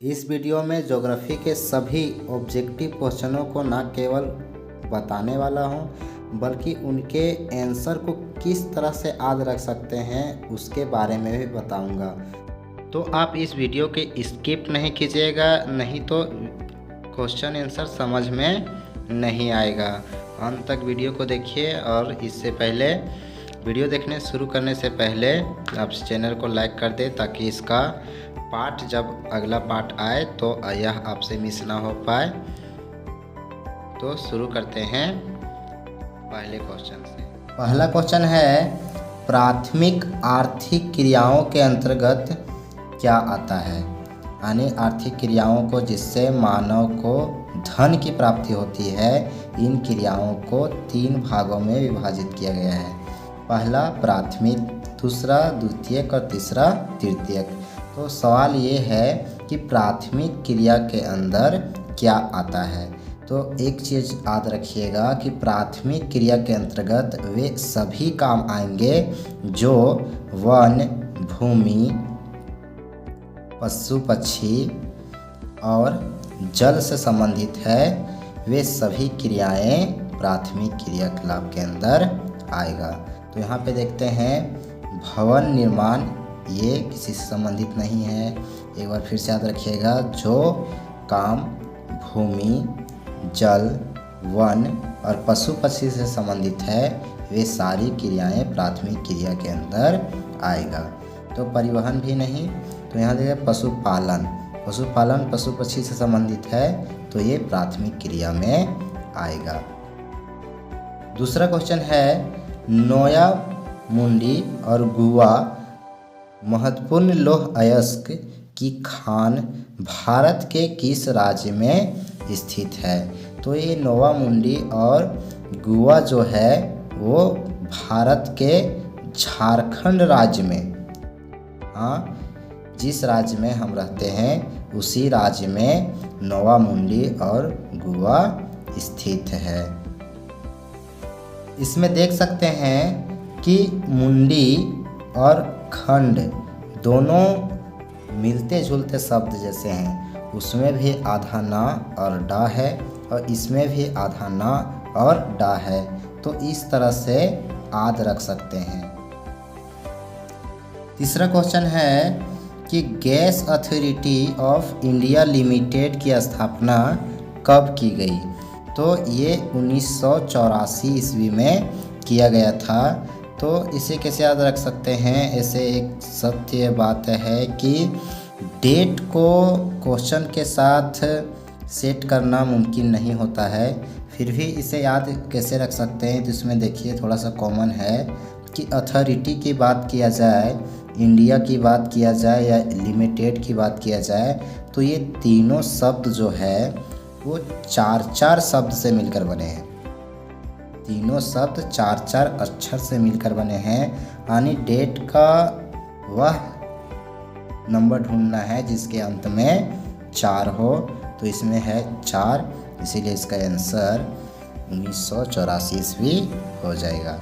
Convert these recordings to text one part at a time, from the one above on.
इस वीडियो में ज्योग्राफी के सभी ऑब्जेक्टिव क्वेश्चनों को न केवल बताने वाला हूं, बल्कि उनके आंसर को किस तरह से याद रख सकते हैं उसके बारे में भी बताऊंगा। तो आप इस वीडियो के स्किप नहीं कीजिएगा, नहीं तो क्वेश्चन आंसर समझ में नहीं आएगा। अंत तक वीडियो को देखिए। और इससे पहले वीडियो देखने शुरू करने से पहले आप चैनल को लाइक कर दें, ताकि इसका पार्ट जब अगला पार्ट आए तो यह आपसे मिस ना हो पाए। तो शुरू करते हैं पहले क्वेश्चन से। पहला क्वेश्चन है, प्राथमिक आर्थिक क्रियाओं के अंतर्गत क्या आता है? यानी आर्थिक क्रियाओं को जिससे मानव को धन की प्राप्ति होती है, इन क्रियाओं को 3 भागों में विभाजित किया गया है। पहला प्राथमिक, दूसरा द्वितीयक और तीसरा तृतीयक। तो सवाल ये है कि प्राथमिक क्रिया के अंदर क्या आता है। तो एक चीज़ याद रखिएगा कि प्राथमिक क्रिया के अंतर्गत वे सभी काम आएंगे जो वन, भूमि, पशु पक्षी और जल से संबंधित है। वे सभी क्रियाएं प्राथमिक क्रियाकलाप के अंदर आएगा। तो यहाँ पे देखते हैं भवन निर्माण, ये किसी से संबंधित नहीं है। एक बार फिर से याद रखिएगा, जो काम भूमि, जल, वन और पशु पक्षी से संबंधित है, वे सारी क्रियाएं प्राथमिक क्रिया के अंदर आएगा। तो परिवहन भी नहीं। तो यहाँ देखिए पशुपालन, पशुपालन पशु पक्षी से संबंधित है, तो ये प्राथमिक क्रिया में आएगा। दूसरा क्वेश्चन है, नोया मुंडी और गुआ महत्वपूर्ण लौह अयस्क की खान भारत के किस राज्य में स्थित है? तो ये नोवा मुंडी और गुआ जो है वो भारत के झारखंड राज्य में, हाँ, जिस राज्य में हम रहते हैं उसी राज्य में नोवा मुंडी और गुआ स्थित है। इसमें देख सकते हैं कि मुंडी और खंड दोनों मिलते जुलते शब्द जैसे हैं। उसमें भी आधा ना और डा है और इसमें भी आधा ना और डा है। तो इस तरह से याद रख सकते हैं। तीसरा क्वेश्चन है कि gas authority of India limited की स्थापना कब की गई? तो ये 1984 ईस्वी में किया गया था। तो इसे कैसे याद रख सकते हैं? ऐसे एक सत्य बात है कि डेट को क्वेश्चन के साथ सेट करना मुमकिन नहीं होता है, फिर भी इसे याद कैसे रख सकते हैं? तो इसमें देखिए थोड़ा सा कॉमन है कि अथॉरिटी की बात किया जाए, इंडिया की बात किया जाए या लिमिटेड की बात किया जाए, तो ये तीनों शब्द जो है वो 4-4 शब्द से मिलकर बने हैं। तीनों शब्द 4-4 अक्षर से मिलकर बने हैं। यानी डेट का वह नंबर ढूंढना है जिसके अंत में 4 हो। तो इसमें है 4, इसीलिए इसका आंसर 1984 ईस्वी हो जाएगा।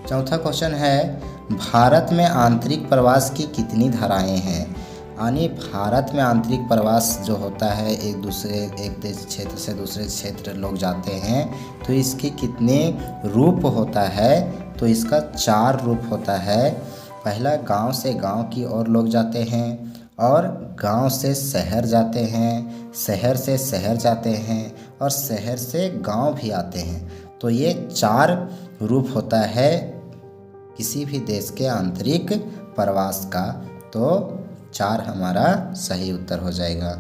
चौथा क्वेश्चन है, भारत में आंतरिक प्रवास की कितनी धाराएं हैं? यानी भारत में आंतरिक प्रवास जो होता है, एक देश क्षेत्र से दूसरे क्षेत्र लोग जाते हैं, तो इसके कितने रूप होता है? तो इसका 4 रूप होता है। पहला, गांव से गांव की ओर लोग जाते हैं, और गांव से शहर जाते हैं, शहर से शहर जाते हैं, और शहर से गांव भी आते हैं। तो ये 4 रूप होता है किसी भी देश के आंतरिक प्रवास का। तो 4 हमारा सही उत्तर हो जाएगा।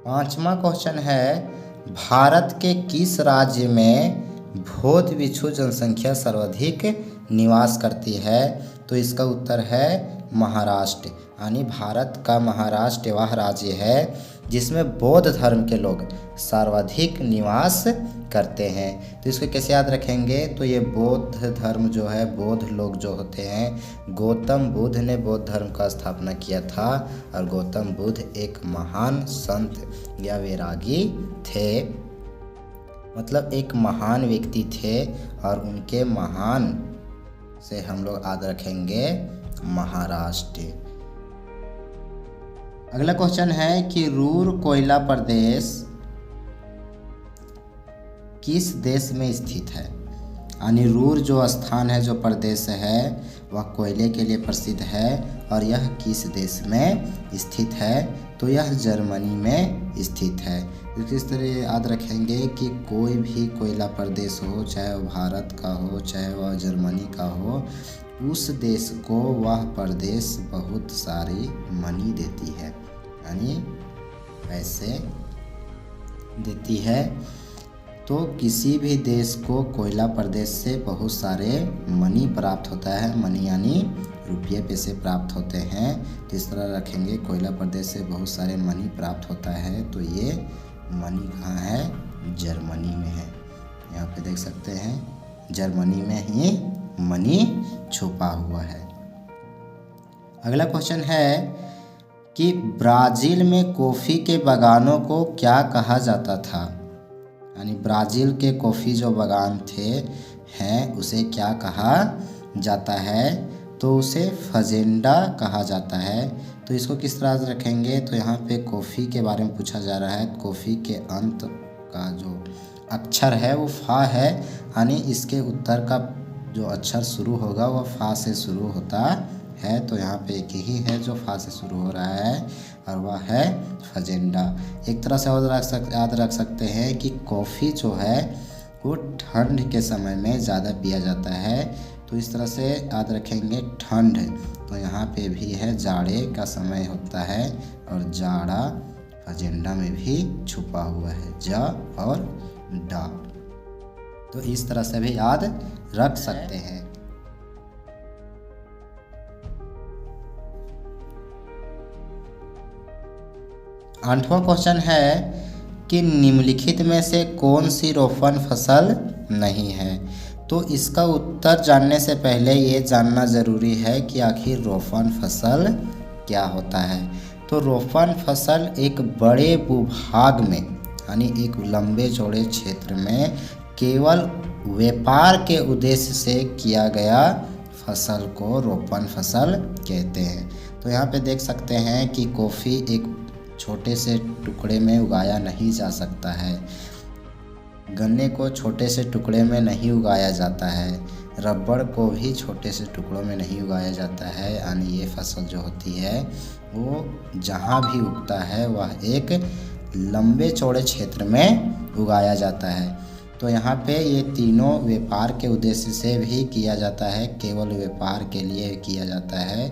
5वां क्वेश्चन है, भारत के किस राज्य में बोध भिक्षु जनसंख्या सर्वाधिक निवास करती है? तो इसका उत्तर है महाराष्ट्र। यानी भारत का महाराष्ट्र वह राज्य है जिसमें बौद्ध धर्म के लोग सर्वाधिक निवास करते हैं। तो इसको कैसे याद रखेंगे? तो ये बौद्ध धर्म जो है, बौद्ध लोग जो होते हैं, गौतम बुद्ध ने बौद्ध धर्म का स्थापना किया था, और गौतम बुद्ध एक महान संत या वैरागी थे, मतलब एक महान व्यक्ति थे, और उनके महान से हम लोग याद रखेंगे महाराष्ट्र। अगला क्वेश्चन है कि रूर कोयला प्रदेश किस देश में स्थित है। यानी रूर जो स्थान है, जो प्रदेश है, वह कोयले के लिए प्रसिद्ध है और यह किस देश में स्थित है। तो यह जर्मनी में स्थित है। इस तरह याद रखेंगे कि कोई भी कोयला प्रदेश हो, चाहे वह भारत का हो, चाहे वह जर्मनी का हो, उस देश को वह प्रदेश बहुत सारी मनी देती है, यानी पैसे देती है। तो किसी भी देश को कोयला प्रदेश से बहुत सारे मनी प्राप्त होता है, मनी यानी रुपये पैसे प्राप्त होते हैं। तो इस तरह रखेंगे, कोयला प्रदेश से बहुत सारे मनी प्राप्त होता है। तो ये मनी कहाँ है, जर्मनी में है। यहाँ पे देख सकते हैं, जर्मनी में ही मनी छुपा हुआ है। अगला क्वेश्चन है कि ब्राज़ील में कॉफ़ी के बागानों को क्या कहा जाता था। यानी ब्राज़ील के कॉफ़ी जो बागान हैं उसे क्या कहा जाता है। तो उसे फजेंडा कहा जाता है। तो इसको किस तरह से रखेंगे, तो यहाँ पे कॉफ़ी के बारे में पूछा जा रहा है। कॉफ़ी के अंत का जो अक्षर है वो फा है, यानी इसके उत्तर का जो अक्षर शुरू होगा वह फा से शुरू होता है। तो यहाँ पे एक ही है जो फा से शुरू हो रहा है और वह है फजेंडा। एक तरह से और याद रख सकते हैं कि कॉफ़ी जो है वो ठंड के समय में ज़्यादा पिया जाता है। तो इस तरह से याद रखेंगे ठंड, तो यहाँ पे भी है जाड़े का समय होता है और जाड़ा फजेंडा में भी छुपा हुआ है, जा और डा। तो इस तरह से भी याद रख सकते हैं। आठवां क्वेश्चन है कि निम्नलिखित में से कौन सी रोपण फसल नहीं है। तो इसका उत्तर जानने से पहले ये जानना ज़रूरी है कि आखिर रोपण फसल क्या होता है। तो रोपण फसल एक बड़े भूभाग में, यानी एक लंबे चौड़े क्षेत्र में केवल व्यापार के उद्देश्य से किया गया फसल को रोपण फसल कहते हैं। तो यहाँ पे देख सकते हैं कि कॉफ़ी एक छोटे से टुकड़े में उगाया नहीं जा सकता है, गन्ने को छोटे से टुकड़े में नहीं उगाया जाता है, रबड़ को भी छोटे से टुकड़ों में नहीं उगाया जाता है। यानी ये फसल जो होती है वो जहाँ भी उगता है वह एक लंबे चौड़े क्षेत्र में उगाया जाता है। तो यहाँ पे ये तीनों व्यापार के उद्देश्य से भी किया जाता है, केवल व्यापार के लिए किया जाता है।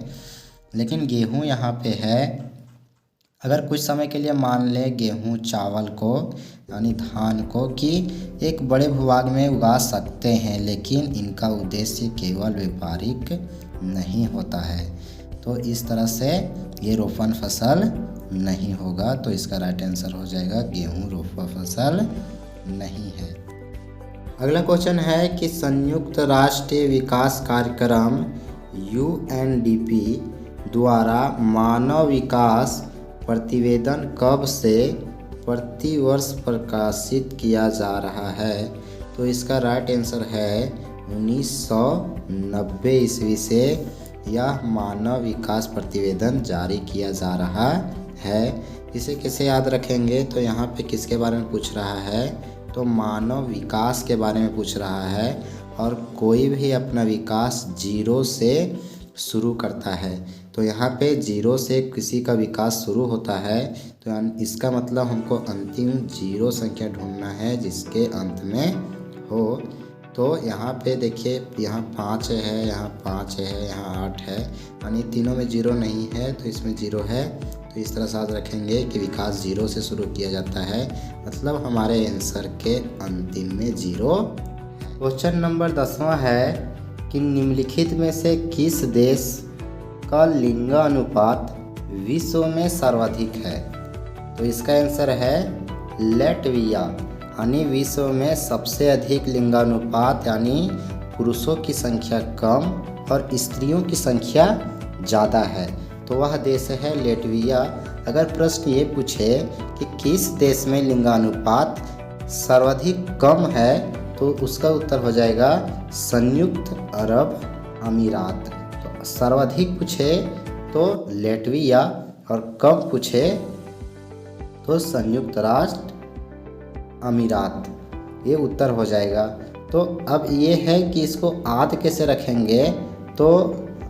लेकिन गेहूँ यहाँ पे है, अगर कुछ समय के लिए मान ले गेहूँ चावल को यानी धान को कि एक बड़े भूभाग में उगा सकते हैं, लेकिन इनका उद्देश्य केवल व्यापारिक नहीं होता है। तो इस तरह से ये रोपण फसल नहीं होगा। तो इसका राइट आंसर हो जाएगा गेहूँ रोपण फसल नहीं है। अगला क्वेश्चन है कि संयुक्त राष्ट्र विकास कार्यक्रम UNDP द्वारा मानव विकास प्रतिवेदन कब से प्रतिवर्ष प्रकाशित किया जा रहा है। तो इसका राइट आंसर है 1990 ईस्वी से यह मानव विकास प्रतिवेदन जारी किया जा रहा है। इसे कैसे याद रखेंगे, तो यहाँ पे किसके बारे में पूछ रहा है, तो मानव विकास के बारे में पूछ रहा है। और कोई भी अपना विकास जीरो से शुरू करता है। तो यहाँ पे जीरो से किसी का विकास शुरू होता है, तो इसका मतलब हमको अंतिम जीरो संख्या ढूंढना है जिसके अंत में हो। तो यहाँ पे देखिए, यहाँ 5 है, यहाँ 5 है, यहाँ 8 है, यानी तीनों में जीरो नहीं है तो इसमें जीरो है। तो इस तरह से याद रखेंगे कि विकास जीरो से शुरू किया जाता है, मतलब हमारे आंसर के अंतिम में जीरो। क्वेश्चन नंबर 10वां है कि निम्नलिखित में से किस देश का लिंगानुपात विश्व में सर्वाधिक है। तो इसका आंसर है लैटविया, यानी विश्व में सबसे अधिक लिंगानुपात, यानी पुरुषों की संख्या कम और स्त्रियों की संख्या ज़्यादा है, तो वह देश है लैटविया। अगर प्रश्न ये पूछे कि किस देश में लिंगानुपात सर्वाधिक कम है, तो उसका उत्तर हो जाएगा संयुक्त अरब अमीरात। तो सर्वाधिक पूछे तो लैटविया और कब पूछे तो संयुक्त राष्ट्र अमीरात, ये उत्तर हो जाएगा। तो अब ये है कि इसको आद कैसे रखेंगे। तो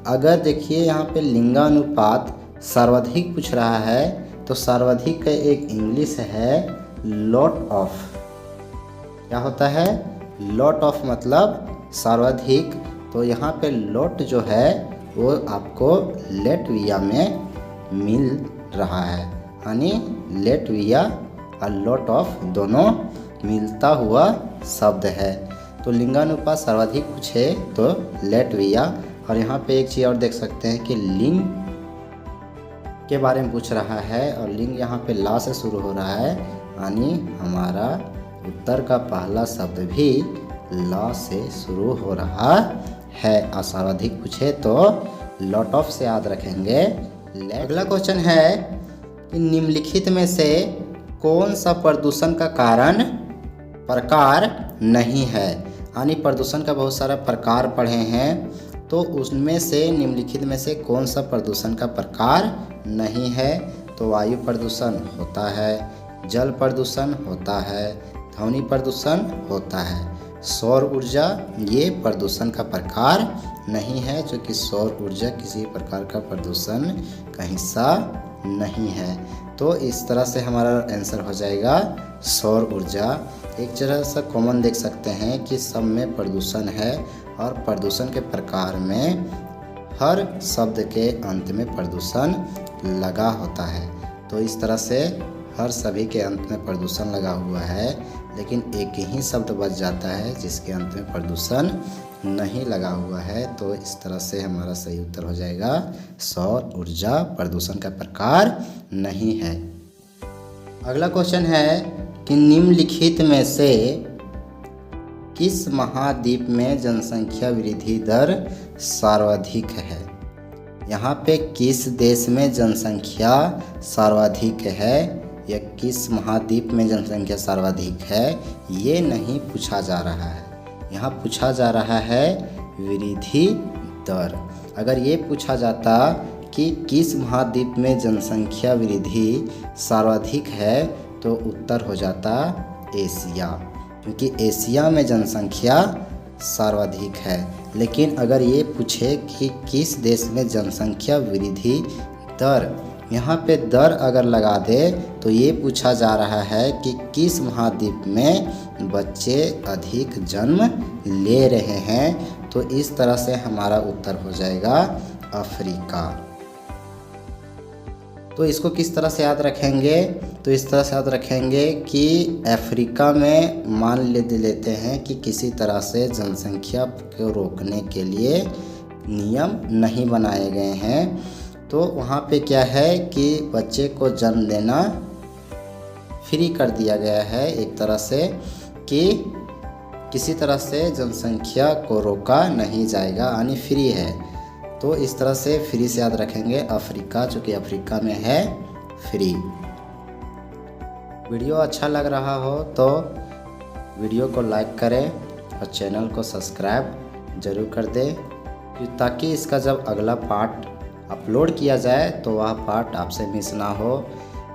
अगर देखिए यहाँ पे लिंगानुपात सर्वाधिक पूछ रहा है तो सर्वाधिक का एक इंग्लिश है लॉट ऑफ। क्या होता है? लॉट ऑफ मतलब सर्वाधिक। तो यहाँ पे लॉट जो है वो आपको लेटविया में मिल रहा है, यानी लेटविया और लॉट ऑफ दोनों मिलता हुआ शब्द है। तो लिंगानुपात सर्वाधिक पूछे तो लेटविया। और यहाँ पे एक चीज़ और देख सकते हैं कि लिंग के बारे में पूछ रहा है और लिंग यहाँ पे ला से शुरू हो रहा है, यानी हमारा उत्तर का पहला शब्द भी ला से शुरू हो रहा है। और सर्वाधिक पूछे तो लॉट ऑफ से याद रखेंगे। अगला क्वेश्चन है कि निम्नलिखित में से कौन सा प्रदूषण का प्रकार नहीं है। यानी प्रदूषण का बहुत सारा प्रकार पढ़े हैं, तो उसमें से निम्नलिखित में से कौन सा प्रदूषण का प्रकार नहीं है। तो वायु प्रदूषण होता है, जल प्रदूषण होता है, ध्वनि प्रदूषण होता है, सौर ऊर्जा ये प्रदूषण का प्रकार नहीं है, क्योंकि सौर ऊर्जा किसी प्रकार का प्रदूषण का हिस्सा नहीं है। तो इस तरह से हमारा आंसर हो जाएगा सौर ऊर्जा। एक तरह से कॉमन देख सकते हैं कि सब में प्रदूषण है और प्रदूषण के प्रकार में हर शब्द के अंत में प्रदूषण लगा होता है। तो इस तरह से हर सभी के अंत में प्रदूषण लगा हुआ है, लेकिन एक ही शब्द बच जाता है जिसके अंत में प्रदूषण नहीं लगा हुआ है। तो इस तरह से हमारा सही उत्तर हो जाएगा सौर ऊर्जा प्रदूषण का प्रकार नहीं है। अगला क्वेश्चन है कि निम्नलिखित में से किस महाद्वीप में जनसंख्या वृद्धि दर सर्वाधिक है। यहाँ पे किस देश में जनसंख्या सर्वाधिक है या किस महाद्वीप में जनसंख्या सर्वाधिक है, ये नहीं पूछा जा रहा है। यहाँ पूछा जा रहा है वृद्धि दर। अगर ये पूछा जाता कि किस महाद्वीप में जनसंख्या वृद्धि सर्वाधिक है तो उत्तर हो जाता एशिया, क्योंकि एशिया में जनसंख्या सर्वाधिक है। लेकिन अगर ये पूछे कि किस देश में जनसंख्या वृद्धि दर, यहाँ पे दर अगर लगा दे तो ये पूछा जा रहा है कि किस महाद्वीप में बच्चे अधिक जन्म ले रहे हैं। तो इस तरह से हमारा उत्तर हो जाएगा अफ्रीका। तो इसको किस तरह से याद रखेंगे, तो इस तरह से याद रखेंगे कि अफ्रीका में मान लेते हैं कि किसी तरह से जनसंख्या को रोकने के लिए नियम नहीं बनाए गए हैं। तो वहाँ पे क्या है कि बच्चे को जन्म देना फ्री कर दिया गया है, एक तरह से कि किसी तरह से जनसंख्या को रोका नहीं जाएगा, यानी फ्री है। तो इस तरह से फ्री से याद रखेंगे अफ्रीका, चूँकि अफ्रीका में है फ्री। वीडियो अच्छा लग रहा हो तो वीडियो को लाइक करें और चैनल को सब्सक्राइब ज़रूर कर दें, ताकि इसका जब अगला पार्ट अपलोड किया जाए तो वह पार्ट आपसे मिस ना हो।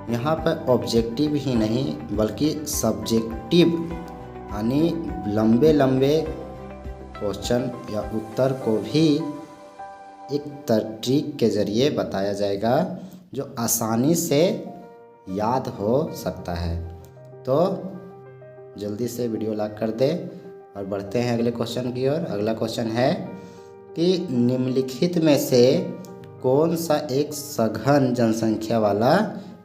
यहाँ पर ऑब्जेक्टिव ही नहीं बल्कि सब्जेक्टिव, यानी लंबे लंबे क्वेश्चन या उत्तर को भी एक ट्रिक के ज़रिए बताया जाएगा जो आसानी से याद हो सकता है। तो जल्दी से वीडियो लाइक कर दें और बढ़ते हैं अगले क्वेश्चन की ओर। अगला क्वेश्चन है कि निम्नलिखित में से कौन सा एक सघन जनसंख्या वाला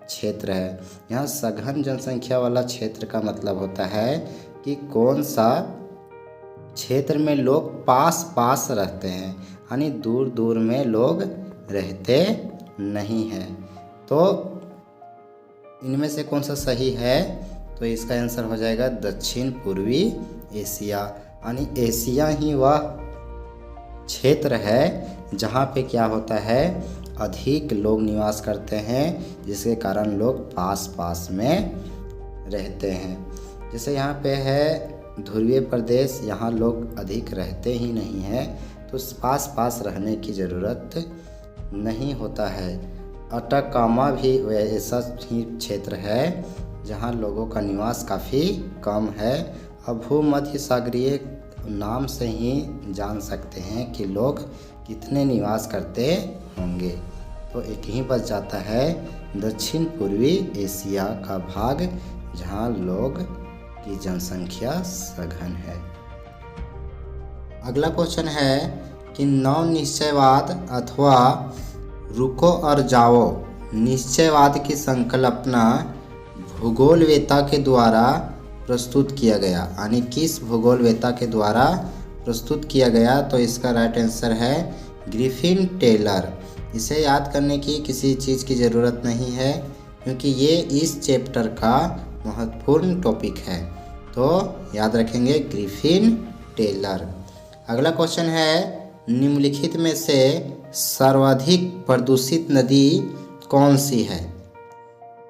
क्षेत्र है। यहाँ सघन जनसंख्या वाला क्षेत्र का मतलब होता है कि कौन सा क्षेत्र में लोग पास पास रहते हैं, यानी दूर दूर में लोग रहते नहीं हैं। तो इनमें से कौन सा सही है, तो इसका आंसर हो जाएगा दक्षिण पूर्वी एशिया, यानी एशिया ही वह क्षेत्र है जहाँ पे क्या होता है अधिक लोग निवास करते हैं, जिसके कारण लोग पास पास में रहते हैं। जैसे यहाँ पे है ध्रुवीय प्रदेश, यहाँ लोग अधिक रहते ही नहीं हैं, तो पास पास रहने की ज़रूरत नहीं होता है। अटाकामा भी ऐसा ही क्षेत्र है जहाँ लोगों का निवास काफ़ी कम है। अब भूमध्य सागरीय नाम से ही जान सकते हैं कि लोग कितने निवास करते होंगे। तो एक ही बच जाता है दक्षिण पूर्वी एशिया का भाग, जहाँ लोग की जनसंख्या सघन है। अगला क्वेश्चन है कि नव निश्चयवाद अथवा रुको और जाओ निश्चयवाद की संकल्पना भूगोलवेत्ता के द्वारा प्रस्तुत किया गया, यानी किस भूगोलवेत्ता के द्वारा प्रस्तुत किया गया? तो इसका राइट आंसर है ग्रिफिन टेलर। इसे याद करने की किसी चीज़ की ज़रूरत नहीं है, क्योंकि ये इस चैप्टर का महत्वपूर्ण टॉपिक है। तो याद रखेंगे ग्रिफिन टेलर। अगला क्वेश्चन है निम्नलिखित में से सर्वाधिक प्रदूषित नदी कौन सी है?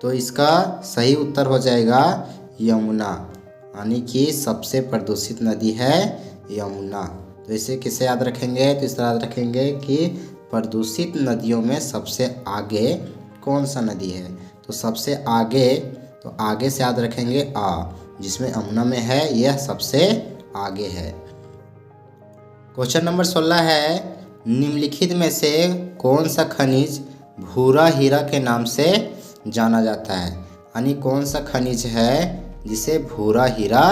तो इसका सही उत्तर हो जाएगा यमुना, यानी कि सबसे प्रदूषित नदी है यमुना। तो इसे किसे याद रखेंगे? तो इसे याद रखेंगे कि प्रदूषित नदियों में सबसे आगे कौन सा नदी है? तो सबसे आगे, तो आगे से याद रखेंगे जिसमें यमुना में है, यह सबसे आगे है। क्वेश्चन नंबर 16 है निम्नलिखित में से कौन सा खनिज भूरा हीरा के नाम से जाना जाता है? यानी कौन सा खनिज है जिसे भूरा हीरा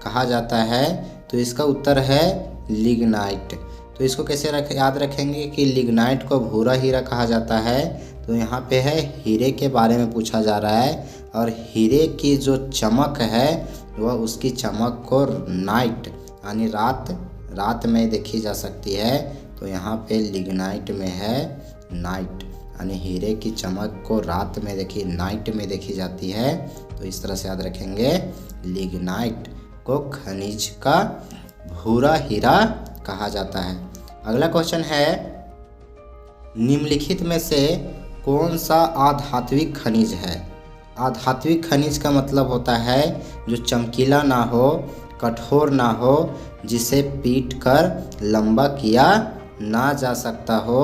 कहा जाता है? तो इसका उत्तर है लिग्नाइट। तो इसको कैसे याद रखेंगे कि लिग्नाइट को भूरा हीरा कहा जाता है? तो यहाँ पे है हीरे के बारे में पूछा जा रहा है, और हीरे की जो चमक है वह उसकी चमक को नाइट यानी रात में देखी जा सकती है। तो यहाँ पे लिग्नाइट में है नाइट, यानी हीरे की चमक को रात में नाइट में देखी जाती है। तो इस तरह से याद रखेंगे लिग्नाइट को खनिज का भूरा हीरा कहा जाता है। अगला क्वेश्चन है निम्नलिखित में से कौन सा आधात्विक खनिज है? आधात्विक खनिज का मतलब होता है जो चमकीला ना हो, कठोर ना हो, जिसे पीट कर लंबा किया ना जा सकता हो।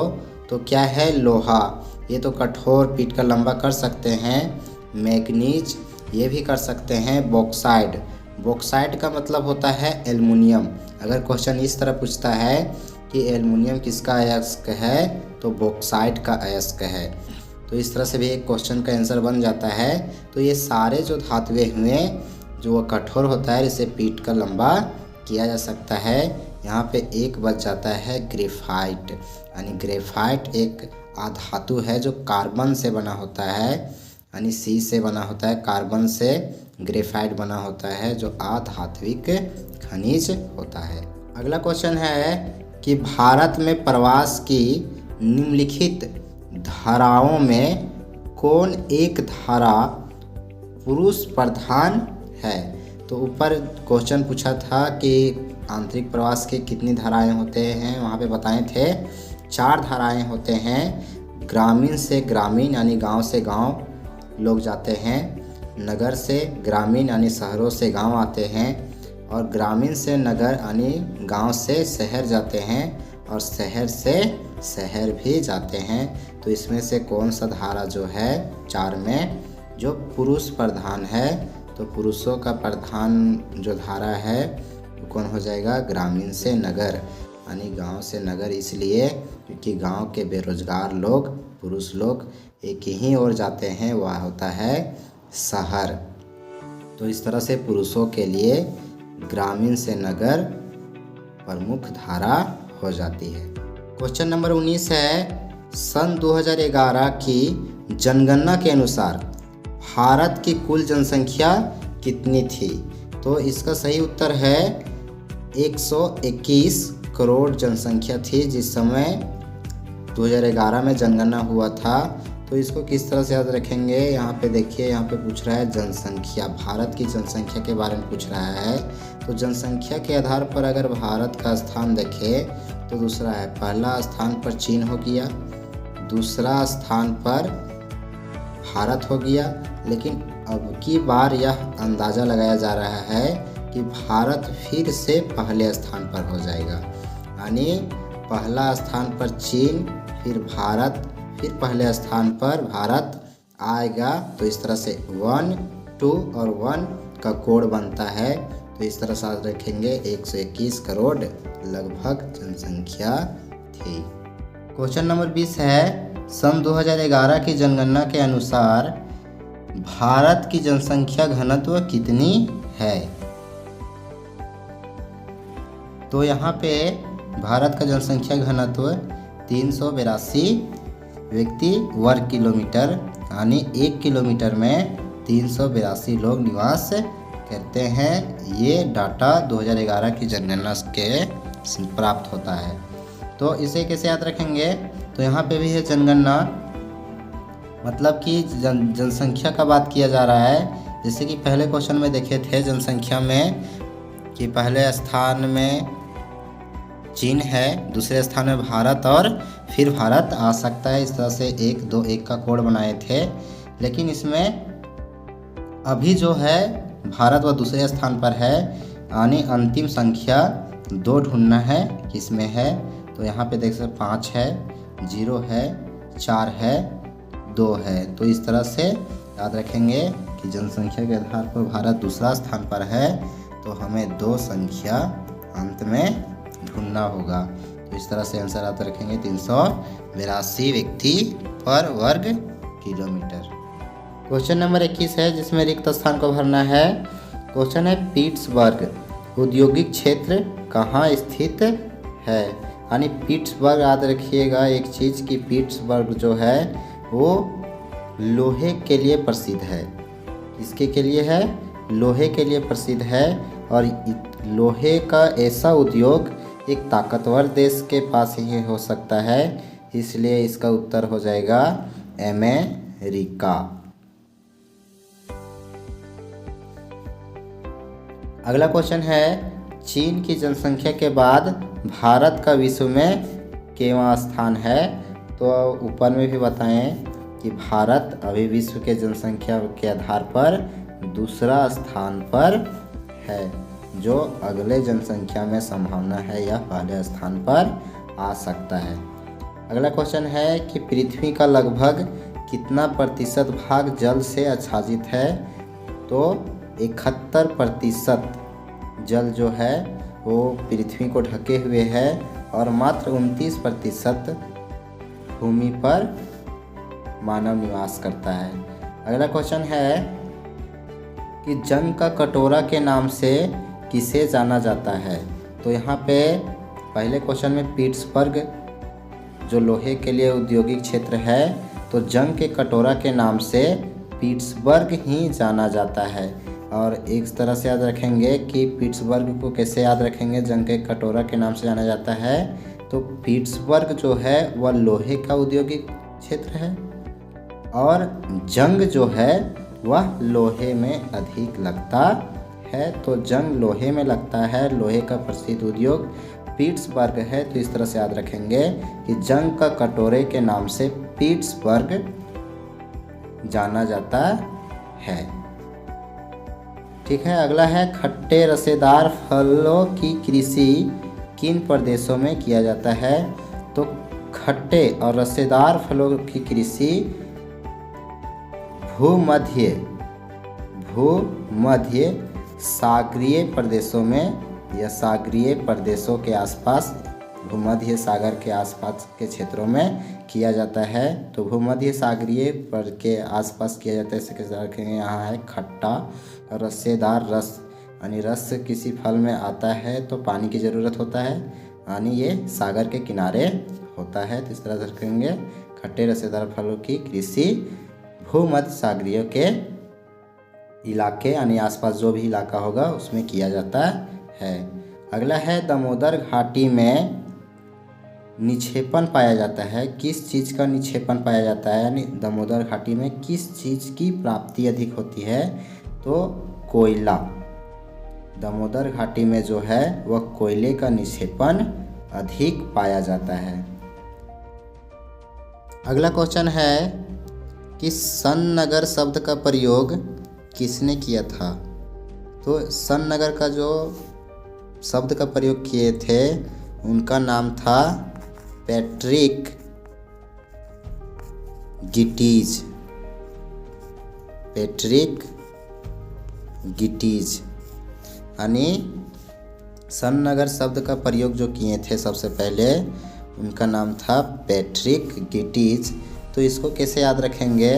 तो क्या है? लोहा, ये तो कठोर पीट कर लंबा कर सकते हैं। मैग्नीज, ये भी कर सकते हैं। बॉक्साइड का मतलब होता है एल्युमिनियम। अगर क्वेश्चन इस तरह पूछता है कि एल्युमिनियम किसका अयस्क है, तो बॉक्साइड का अयस्क है। तो इस तरह से भी एक क्वेश्चन का आंसर बन जाता है। तो ये सारे जो धातुएं हुए जो वह कठोर होता है, इसे पीट कर लंबा किया जा सकता है। यहाँ पे एक बच जाता है ग्रेफाइट, यानी ग्रेफाइट एक आधातु है जो कार्बन से बना होता है, यानी सी से बना होता है, कार्बन से ग्रेफाइट बना होता है, जो आधात्विक खनिज होता है। अगला क्वेश्चन है कि भारत में प्रवास की निम्नलिखित धाराओं में कौन एक धारा पुरुष प्रधान है? तो ऊपर क्वेश्चन पूछा था कि आंतरिक प्रवास के कितनी धाराएं होते हैं, वहाँ पे बताए थे 4 धाराएं होते हैं। ग्रामीण से ग्रामीण यानी गांव से गांव लोग जाते हैं, नगर से ग्रामीण यानी शहरों से गांव आते हैं, और ग्रामीण से नगर यानी गांव से शहर जाते हैं, और शहर से शहर भी जाते हैं। तो इसमें से कौन सा धारा जो है 4 में जो पुरुष प्रधान है? तो पुरुषों का प्रधान जो धारा है वो कौन हो जाएगा? ग्रामीण से नगर, यानी गांव से नगर, इसलिए क्योंकि गांव के बेरोजगार लोग, पुरुष लोग एक ही ओर जाते हैं, वह होता है शहर। तो इस तरह से पुरुषों के लिए ग्रामीण से नगर प्रमुख धारा हो जाती है। क्वेश्चन नंबर 19 है सन 2011 की जनगणना के अनुसार भारत की कुल जनसंख्या कितनी थी? तो इसका सही उत्तर है 121 करोड़ जनसंख्या थी जिस समय 2011 में जनगणना हुआ था। तो इसको किस तरह से याद रखेंगे? यहाँ पे देखिए, यहाँ पे पूछ रहा है जनसंख्या, भारत की जनसंख्या के बारे में पूछ रहा है। तो जनसंख्या के आधार पर अगर भारत का स्थान देखें तो दूसरा है, पहला स्थान पर चीन हो गया, दूसरा स्थान पर भारत हो गया। लेकिन अब की बार यह अंदाज़ा लगाया जा रहा है कि भारत फिर से पहले स्थान पर हो जाएगा, यानी पहला स्थान पर चीन, फिर भारत, फिर पहले स्थान पर भारत आएगा। तो इस तरह से 1, 2 और 1 का कोड बनता है। तो इस तरह से याद रखेंगे 121 करोड़ लगभग जनसंख्या थी। क्वेश्चन नंबर 20 है, सन 2011 की जनगणना के अनुसार भारत की जनसंख्या घनत्व कितनी है? तो यहाँ पे भारत का जनसंख्या घनत्व 382 व्यक्ति वर्ग किलोमीटर, यानी 1 किलोमीटर में 382 लोग निवास करते हैं। ये डाटा 2011 की जनगणना के प्राप्त होता है। तो इसे कैसे याद रखेंगे? तो यहाँ पे भी है जनगणना, मतलब कि जनसंख्या का बात किया जा रहा है। जैसे कि पहले क्वेश्चन में देखे थे जनसंख्या में कि पहले स्थान में चीन है, दूसरे स्थान में भारत और फिर भारत आ सकता है। इस तरह से 1, 2, 1 का कोड बनाए थे। लेकिन इसमें अभी जो है भारत वह दूसरे स्थान पर है, यानी अंतिम संख्या 2 ढूंढना है, किसमें है। तो यहाँ पे देख सकते 5 है, 0 है, 4 है, 2 है। तो इस तरह से याद रखेंगे कि जनसंख्या के आधार पर भारत दूसरा स्थान पर है, तो हमें 2 संख्या अंत में ढूंढना होगा। तो इस तरह से आंसर याद रखेंगे 382 व्यक्ति पर वर्ग किलोमीटर। क्वेश्चन नंबर 21 है, जिसमें रिक्त स्थान को भरना है। क्वेश्चन है, पिट्सबर्ग औद्योगिक क्षेत्र कहाँ स्थित है? यानी पिट्सबर्ग याद रखिएगा एक चीज़ कि पिट्सबर्ग जो है वो लोहे के लिए प्रसिद्ध है। किसके के लिए है? लोहे के लिए प्रसिद्ध है। और लोहे का ऐसा उद्योग एक ताकतवर देश के पास ही हो सकता है, इसलिए इसका उत्तर हो जाएगा अमेरिका। अगला क्वेश्चन है, चीन की जनसंख्या के बाद भारत का विश्व में केवां स्थान है? तो ऊपर में भी बताएं कि भारत अभी विश्व के जनसंख्या के आधार पर दूसरा स्थान पर है, जो अगले जनसंख्या में संभावना है यह पहले स्थान पर आ सकता है। अगला क्वेश्चन है कि पृथ्वी का लगभग कितना प्रतिशत भाग जल से आच्छादित है? तो 71% जल जो है वो पृथ्वी को ढके हुए है और मात्र 29% भूमि पर मानव निवास करता है। अगला क्वेश्चन है कि जंग का कटोरा के नाम से किसे जाना जाता है? तो यहाँ पे पहले क्वेश्चन में पिट्सबर्ग जो लोहे के लिए औद्योगिक क्षेत्र है, तो जंग के कटोरा के नाम से पिट्सबर्ग ही जाना जाता है। और एक तरह से याद रखेंगे कि पिट्सबर्ग को कैसे याद रखेंगे, जंग के कटोरा के नाम से जाना जाता है। तो पिट्सबर्ग जो है वह लोहे का औद्योगिक क्षेत्र है और जंग जो है वह लोहे में अधिक लगता है। तो जंग लोहे में लगता है, लोहे का प्रसिद्ध उद्योग पिट्सबर्ग है। तो इस तरह से याद रखेंगे कि जंग का कटोरे के नाम से पिट्सबर्ग जाना जाता है। ठीक है। अगला है, खट्टे रसेदार फलों की कृषि किन प्रदेशों में किया जाता है? तो खट्टे और रसेदार फलों की कृषि भूमध्य सागरीय प्रदेशों में या सागरीय प्रदेशों के आसपास, भूमध्य सागर के आसपास के क्षेत्रों में किया जाता है। तो भूमध्य सागरीय पर के आसपास किया जाता है। इसे कैसे रखेंगे? यहाँ है खट्टा और रसेदार रस, यानी रस किसी फल में आता है तो पानी की ज़रूरत होता है, यानी ये सागर के किनारे होता है। तो इस तरह से रखेंगे खट्टे रसेदार फलों की कृषि भूमध्य सागरीय के इलाके यानी आसपास जो भी इलाका होगा उसमें किया जाता है। अगला है, दामोदर घाटी में निक्षेपण पाया जाता है। किस चीज़ का निक्षेपण पाया जाता है? यानी दामोदर घाटी में किस चीज़ की प्राप्ति अधिक होती है? तो कोयला। दामोदर घाटी में जो है वह कोयले का निक्षेपण अधिक पाया जाता है। अगला क्वेश्चन है कि सन नगर शब्द का प्रयोग किसने किया था? तो सन नगर का जो शब्द का प्रयोग किए थे उनका नाम था पैट्रिक गिटीज, पैट्रिक गिटीज। यानी सन नगर शब्द का प्रयोग जो किए थे सबसे पहले, उनका नाम था पैट्रिक गिटीज। तो इसको कैसे याद रखेंगे?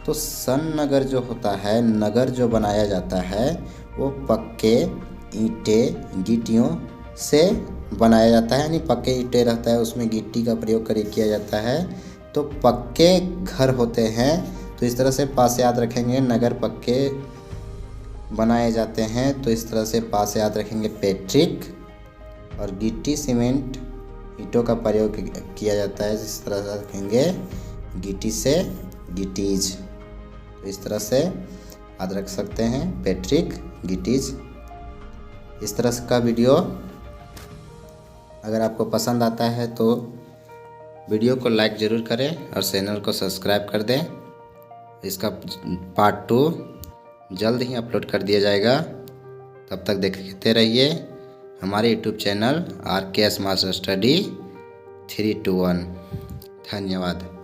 तो सन नगर जो होता है, नगर जो बनाया जाता है वो पक्के ईंटें गिट्टियों से बनाया जाता है। यानी पक्के ईंटें रहता है, उसमें गिट्टी का प्रयोग किया जाता है, तो पक्के घर होते हैं। तो इस तरह से पास याद रखेंगे, नगर पक्के बनाए जाते हैं। तो इस तरह से पास याद रखेंगे पैट्रिक, और गिट्टी सीमेंट ईंटों का प्रयोग किया जाता है, इस तरह से रखेंगे गिट्टी से गिटीज। तो इस तरह से याद रख सकते हैं पैट्रिक गिटीज। इस तरह का वीडियो अगर आपको पसंद आता है तो वीडियो को लाइक ज़रूर करें और चैनल को सब्सक्राइब कर दें। इसका पार्ट 2 जल्द ही अपलोड कर दिया जाएगा। तब तक देखते रहिए हमारे YouTube channel RKS master study 321। धन्यवाद।